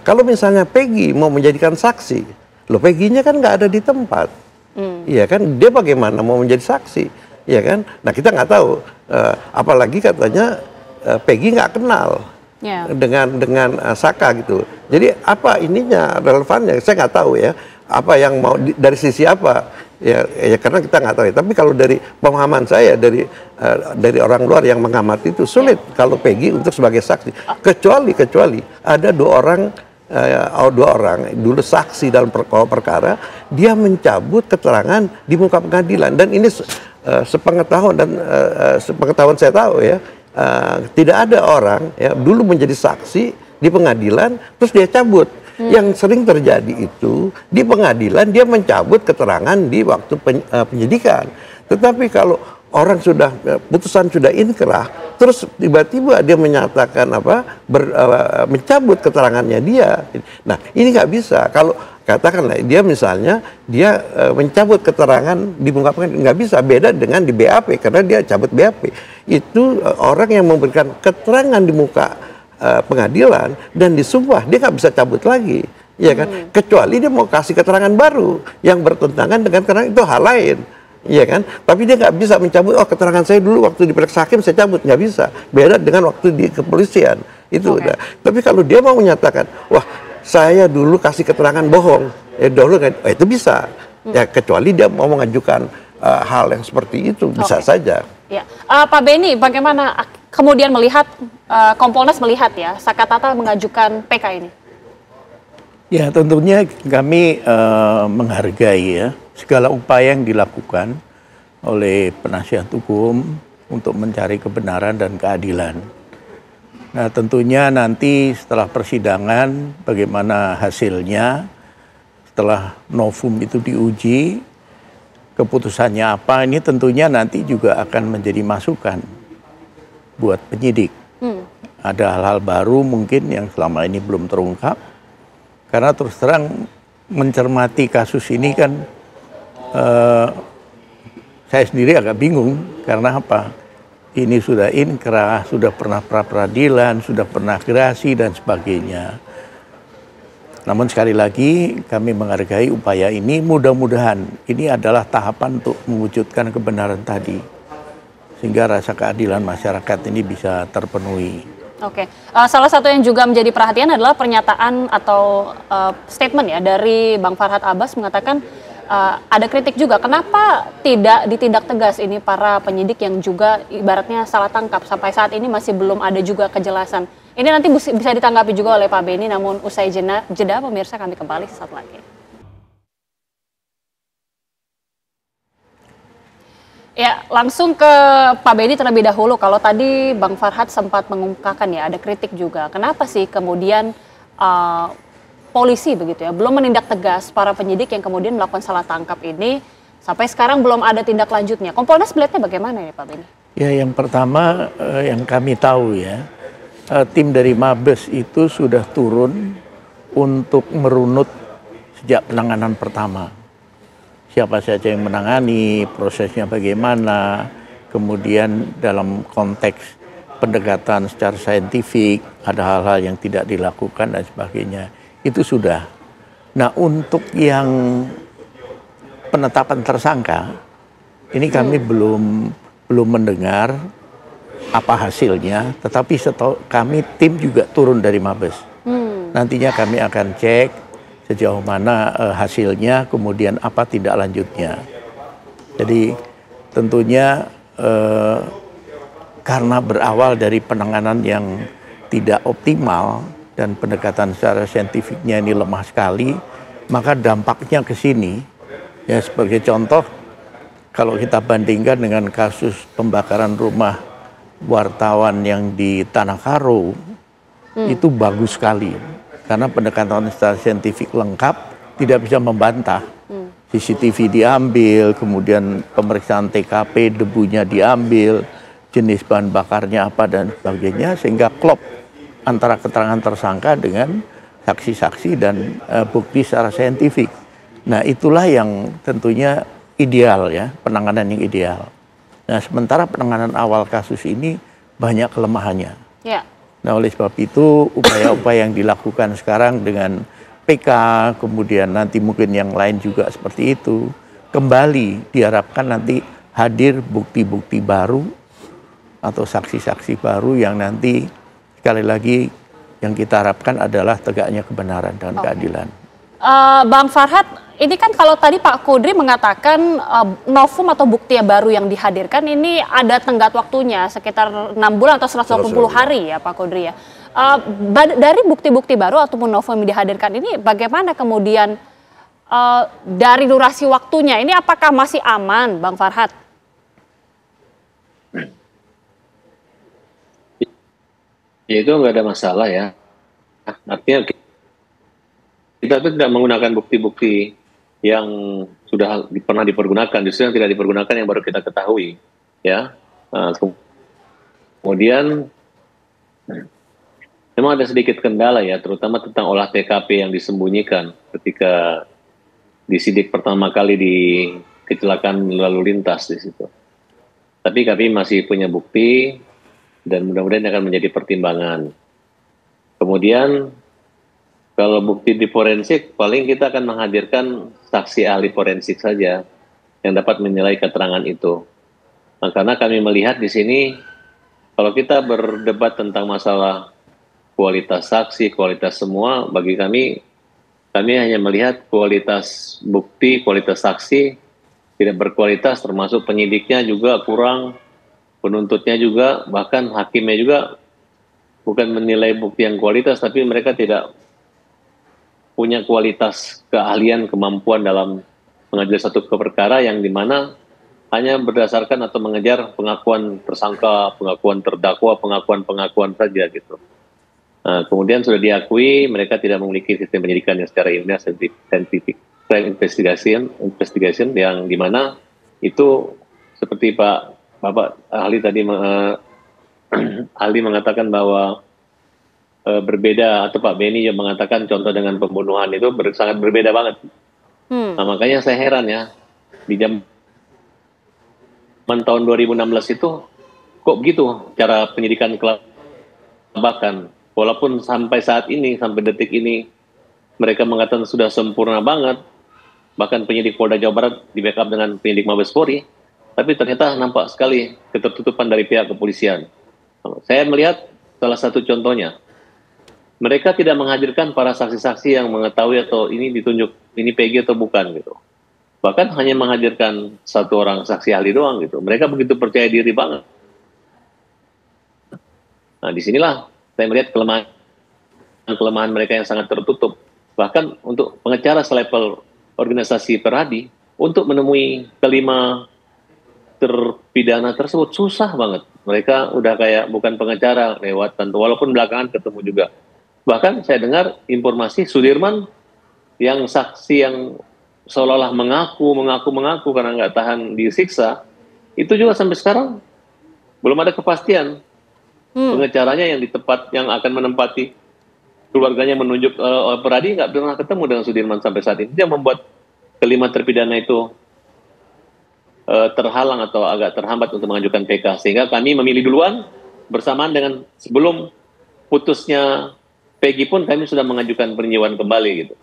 kalau misalnya Peggy mau menjadikan saksi, loh Peggy-nya kan nggak ada di tempat, iya kan? Dia bagaimana mau menjadi saksi, iya kan? Nah kita nggak tahu, apalagi katanya Peggy nggak kenal dengan Saka gitu. Jadi apa ininya relevannya? Saya nggak tahu ya. Apa yang mau dari sisi apa? Ya karena kita nggak tahu ya. Tapi kalau dari pemahaman saya dari orang luar yang mengamati itu sulit kalau Peggy untuk sebagai saksi. Kecuali ada dua orang dulu saksi dalam perkara, dia mencabut keterangan di muka pengadilan, dan ini sepengetahuan saya tahu ya, tidak ada orang ya dulu menjadi saksi di pengadilan terus dia cabut. Yang sering terjadi itu di pengadilan dia mencabut keterangan di waktu penyidikan. Tetapi kalau orang sudah putusan sudah inkrah, terus tiba-tiba dia menyatakan mencabut keterangannya dia. Nah ini nggak bisa. Kalau katakanlah dia misalnya mencabut keterangan di muka pengadilan, nggak bisa. Beda dengan di BAP karena dia cabut BAP. Itu orang yang memberikan keterangan di muka pengadilan dan disumpah, dia nggak bisa cabut lagi, ya kan? Kecuali dia mau kasih keterangan baru yang bertentangan dengan keterangan, itu hal lain, ya kan? Tapi dia nggak bisa mencabut, oh keterangan saya dulu waktu diperiksa hakim saya cabut, nggak bisa. Beda dengan waktu di kepolisian itu. Nah, tapi kalau dia mau menyatakan, wah saya dulu kasih keterangan bohong, itu bisa. Ya kecuali dia mau mengajukan hal yang seperti itu, bisa saja. Ya. Pak Beni, bagaimana kemudian melihat Kompolnas melihat ya Saka Tatal mengajukan PK ini? Ya tentunya kami menghargai ya segala upaya yang dilakukan oleh penasihat hukum untuk mencari kebenaran dan keadilan. Nah tentunya nanti setelah persidangan bagaimana hasilnya, setelah novum itu diuji, keputusannya apa, ini tentunya nanti juga akan menjadi masukan buat penyidik. Ada hal-hal baru mungkin yang selama ini belum terungkap. Karena terus terang mencermati kasus ini kan saya sendiri agak bingung. Karena apa? Ini sudah inkrah, sudah pernah pra-peradilan, sudah pernah gerasi dan sebagainya. Namun sekali lagi kami menghargai upaya ini, mudah-mudahan ini adalah tahapan untuk mewujudkan kebenaran tadi. Sehingga rasa keadilan masyarakat ini bisa terpenuhi. Oke, salah satu yang juga menjadi perhatian adalah pernyataan atau statement ya dari Bang Farhad Abbas mengatakan ada kritik juga, kenapa tidak ditindak tegas ini para penyidik yang juga ibaratnya salah tangkap, sampai saat ini masih belum ada juga kejelasan. Ini nanti bisa ditanggapi juga oleh Pak Beni, namun usai jeda pemirsa kami kembali sesaat lagi. Ya, langsung ke Pak Beni terlebih dahulu. Kalau tadi Bang Farhad sempat mengungkapkan ya, ada kritik juga. Kenapa sih kemudian polisi begitu ya, belum menindak tegas para penyidik yang kemudian melakukan salah tangkap ini, sampai sekarang belum ada tindak lanjutnya. Kompolnas melihatnya bagaimana ya Pak Beni? Ya, yang pertama yang kami tahu ya, tim dari Mabes itu sudah turun untuk merunut sejak penanganan pertama. Siapa saja yang menangani, prosesnya bagaimana, kemudian dalam konteks pendekatan secara saintifik, ada hal-hal yang tidak dilakukan dan sebagainya. Itu sudah. Nah untuk yang penetapan tersangka, ini kami belum mendengar apa hasilnya, tetapi kami tim juga turun dari Mabes. Nantinya kami akan cek sejauh mana hasilnya, kemudian apa tindak lanjutnya. Jadi tentunya karena berawal dari penanganan yang tidak optimal dan pendekatan secara saintifiknya ini lemah sekali, maka dampaknya ke sini. Ya sebagai contoh, kalau kita bandingkan dengan kasus pembakaran rumah wartawan yang di Tanah Karo, itu bagus sekali. Karena pendekatan secara saintifik lengkap, tidak bisa membantah. CCTV diambil, kemudian pemeriksaan TKP, debunya diambil, jenis bahan bakarnya apa dan sebagainya, sehingga klop antara keterangan tersangka dengan saksi-saksi dan bukti secara saintifik. Nah itulah yang tentunya ideal ya, penanganan yang ideal. Nah sementara penanganan awal kasus ini banyak kelemahannya. Ya. Nah, oleh sebab itu upaya-upaya yang dilakukan sekarang dengan PK, kemudian nanti mungkin yang lain juga seperti itu, kembali diharapkan nanti hadir bukti-bukti baru atau saksi-saksi baru yang nanti sekali lagi yang kita harapkan adalah tegaknya kebenaran dan keadilan. Bang Farhad, ini kan kalau tadi Pak Kudri mengatakan novum atau bukti baru yang dihadirkan ini ada tenggat waktunya sekitar 6 bulan atau 180 hari ya Pak Kudri ya. Dari bukti-bukti baru ataupun novum yang dihadirkan ini bagaimana kemudian dari durasi waktunya ini apakah masih aman Bang Farhad? Ya itu nggak ada masalah ya. Artinya kita tidak menggunakan bukti-bukti yang sudah pernah dipergunakan, justru yang tidak dipergunakan yang baru kita ketahui, ya. Kemudian memang ada sedikit kendala ya, terutama tentang olah TKP yang disembunyikan ketika disidik pertama kali di kecelakaan lalu lintas di situ. Tapi kami masih punya bukti dan mudah-mudahan akan menjadi pertimbangan. Kemudian kalau bukti di forensik, paling kita akan menghadirkan saksi ahli forensik saja yang dapat menilai keterangan itu. Nah, karena kami melihat di sini, kalau kita berdebat tentang masalah kualitas saksi, kualitas semua, bagi kami hanya melihat kualitas bukti, kualitas saksi tidak berkualitas, termasuk penyidiknya juga kurang, penuntutnya juga, bahkan hakimnya juga bukan menilai bukti yang kualitas, tapi mereka tidak punya kualitas keahlian, kemampuan dalam mengadili satu perkara yang dimana hanya berdasarkan atau mengejar pengakuan tersangka, pengakuan terdakwa, pengakuan saja gitu. Nah, kemudian sudah diakui mereka tidak memiliki sistem penyidikan yang secara ilmiah, scientific crime investigation yang dimana itu seperti Bapak ahli tadi ahli mengatakan bahwa berbeda, atau Pak Beni yang mengatakan contoh dengan pembunuhan itu sangat berbeda banget. Nah, makanya saya heran ya, di zaman tahun 2016 itu kok gitu cara penyidikan kelabakan. Walaupun sampai saat ini, sampai detik ini mereka mengatakan sudah sempurna banget, bahkan penyidik Polda Jawa Barat di backup dengan penyidik Mabes Polri, tapi ternyata nampak sekali ketertutupan dari pihak kepolisian. Saya melihat salah satu contohnya, mereka tidak menghadirkan para saksi-saksi yang mengetahui atau ini ditunjuk, ini PG atau bukan gitu. Bahkan hanya menghadirkan satu orang saksi ahli doang gitu. Mereka begitu percaya diri banget. Nah, disinilah saya melihat kelemahan mereka yang sangat tertutup. Bahkan untuk pengacara selevel organisasi Peradi, untuk menemui kelima terpidana tersebut susah banget. Mereka udah kayak bukan pengacara lewat, walaupun belakangan ketemu juga. Bahkan saya dengar informasi Sudirman yang saksi yang seolah-olah mengaku karena nggak tahan disiksa, itu juga sampai sekarang belum ada kepastian pengacaranya yang yang akan menempati keluarganya menunjuk Peradi nggak pernah ketemu dengan Sudirman sampai saat ini. Itu yang membuat kelima terpidana itu terhalang atau agak terhambat untuk mengajukan PK, sehingga kami memilih duluan bersamaan dengan sebelum putusnya Peggy pun kami sudah mengajukan peninjauan kembali gitu.